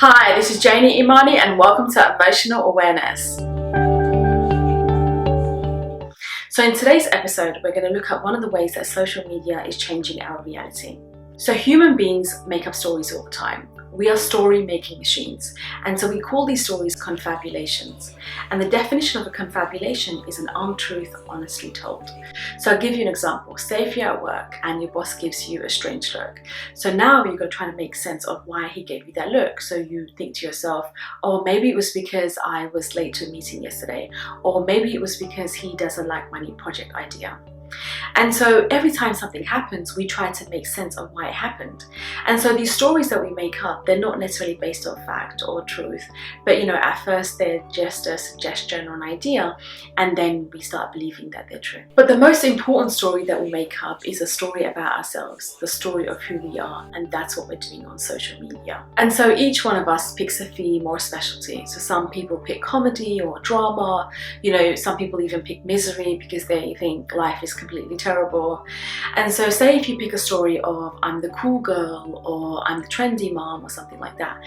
Hi, this is Janey, Imaani, and welcome to Emotional Awareness. So in today's episode, we're going to look at one of the ways that social media is changing our reality. So human beings make up stories all the time. We are story-making machines, and so we call these stories confabulations. And the definition of a confabulation is an untruth honestly told. So I'll give you an example. Say if you're at work and your boss gives you a strange look. So now you're going to try to make sense of why he gave you that look. So you think to yourself, oh, maybe it was because I was late to a meeting yesterday, or maybe it was because he doesn't like my new project idea. And so every time something happens, we try to make sense of why it happened. And so these stories that we make up, they're not necessarily based on fact or truth, but at first they're just a suggestion or an idea, and then we start believing that they're true. But the most important story that we make up is a story about ourselves, the story of who we are, and that's what we're doing on social media. And so each one of us picks a theme or a specialty. So some people pick comedy or drama, some people even pick misery because they think life is completely terrible. And so say if you pick a story of I'm the cool girl or I'm the trendy mom or something like that.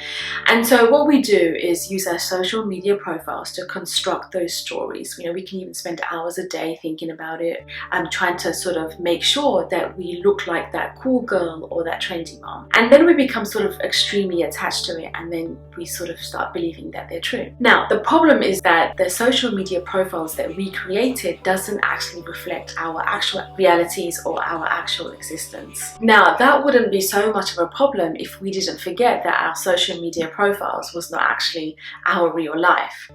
And so what we do is use our social media profiles to construct those stories. We can even spend hours a day thinking about it and trying to sort of make sure that we look like that cool girl or that trendy mom. And then we become sort of extremely attached to it, and then we sort of start believing that they're true. Now, the problem is that the social media profiles that we created doesn't actually reflect our actual realities or our actual existence. Now, that wouldn't be so much of a problem if we didn't forget that our social media profiles was not actually our real life.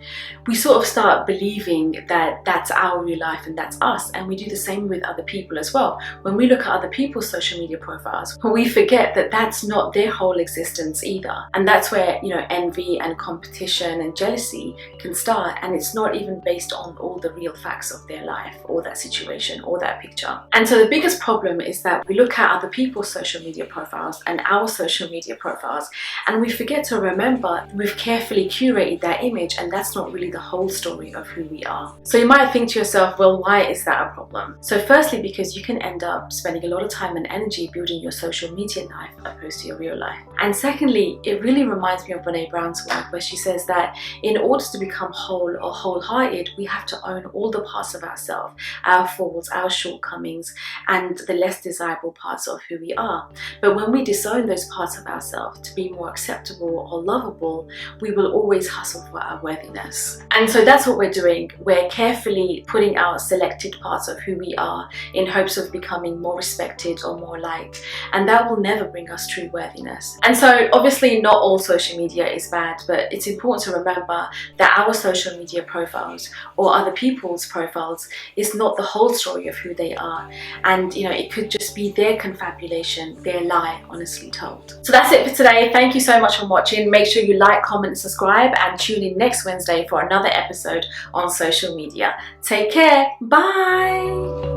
We sort of start believing that that's our real life and that's us, and we do the same with other people as well. When we look at other people's social media profiles, we forget that that's not their whole existence either. And that's where, envy and competition and jealousy can start, and it's not even based on all the real facts of their life or that situation or that picture. And so the biggest problem is that we look at other people's social media profiles and our social media profiles, and we forget to remember we've carefully curated that image, and that's not really the whole story of who we are. So you might think to yourself, well, why is that a problem? So firstly, because you can end up spending a lot of time and energy building your social media life opposed to your real life. And secondly, it really reminds me of Brene Brown's work, where she says that in order to become whole or wholehearted, we have to own all the parts of ourselves, our faults, our shortcomings, and the less desirable parts of who we are. But when we disown those parts of ourselves to be more acceptable or lovable, we will always hustle for our worthiness. And so that's what we're doing. We're carefully putting out selected parts of who we are in hopes of becoming more respected or more liked, and that will never bring us true worthiness. And so obviously not all social media is bad, but it's important to remember that our social media profiles or other people's profiles is not the whole story of who they are, and it could just be their confabulation, their lie honestly told. So that's it for today. Thank you so much for watching. Make sure you like, comment and subscribe, and tune in next Wednesday for another episode on social media. Take care. Bye.